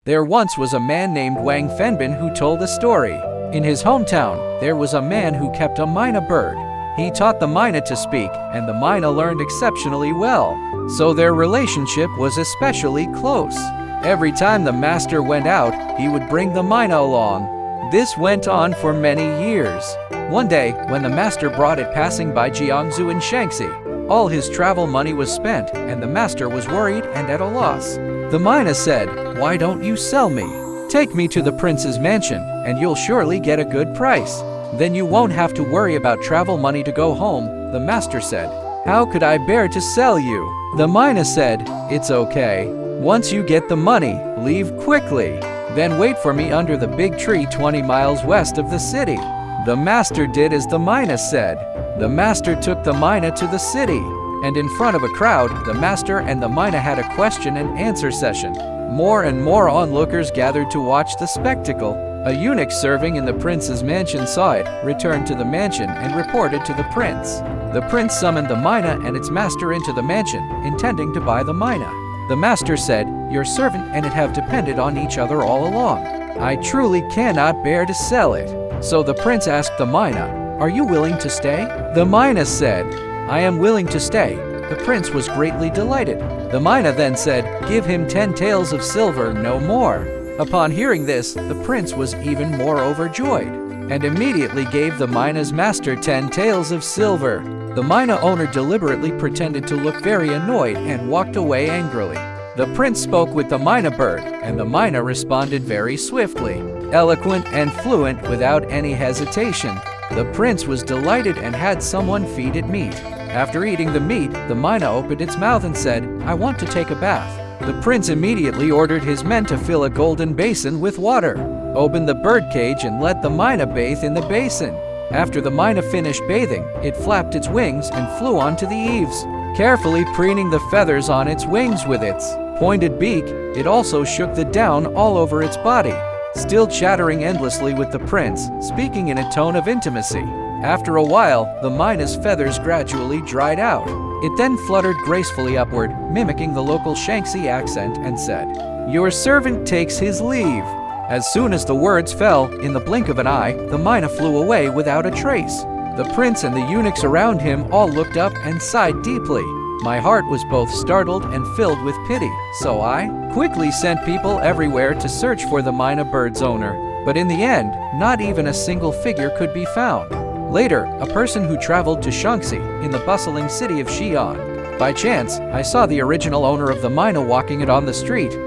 There once was a man named Wang Fenbin who told a story. In his hometown, there was a man who kept a Mynah bird. He taught the Mynah to speak, and the Mynah learned exceptionally well, so their relationship was especially close. Every time the master went out, he would bring the Mynah along. This went on for many years. One day, when the master brought it passing by Jiangsu in Shaanxi, all his travel money was spent, and the master was worried and at a loss. The Mynah said, "Why don't you sell me? Take me to the prince's mansion, and you'll surely get a good price. Then you won't have to worry about travel money to go home." The master said, "How could I bear to sell you?" The Mynah said, "It's okay. Once you get the money, leave quickly. Then wait for me under the big tree 20 miles west of the city." The master did as the Mynah said. The master took the Mynah to the city, and in front of a crowd, the master and the Mynah had a question and answer session. More and more onlookers gathered to watch the spectacle. A eunuch serving in the prince's mansion saw it, returned to the mansion, and reported to the prince. The prince summoned the Mynah and its master into the mansion, intending to buy the Mynah. The master said, "Your servant and it have depended on each other all along. I truly cannot bear to sell it." So the prince asked the Mynah, "Are you willing to stay?" The Mynah said, "I am willing to stay." The prince was greatly delighted. The Mynah then said, "Give him 10 taels of silver, no more." Upon hearing this, the prince was even more overjoyed, and immediately gave the Mynah's master 10 taels of silver. The Mynah owner deliberately pretended to look very annoyed and walked away angrily. The prince spoke with the Mynah bird, and the Mynah responded very swiftly, eloquent and fluent without any hesitation. The prince was delighted and had someone feed it meat. After eating the meat, the Mynah opened its mouth and said, "I want to take a bath." The prince immediately ordered his men to fill a golden basin with water, opened the birdcage and let the Mynah bathe in the basin. After the Mynah finished bathing, it flapped its wings and flew onto the eaves, carefully preening the feathers on its wings with its pointed beak. It also shook the down all over its body, still chattering endlessly with the prince, speaking in a tone of intimacy. After a while, the Mynah's feathers gradually dried out. It then fluttered gracefully upward, mimicking the local Shaanxi accent, and said, "Your servant takes his leave." As soon as the words fell, in the blink of an eye, the Mynah flew away without a trace. The prince and the eunuchs around him all looked up and sighed deeply. My heart was both startled and filled with pity, so I quickly sent people everywhere to search for the Mynah bird's owner. But in the end, not even a single figure could be found. Later, a person who traveled to Shaanxi, in the bustling city of Xi'an. By chance, I saw the original owner of the Mynah walking it on the street.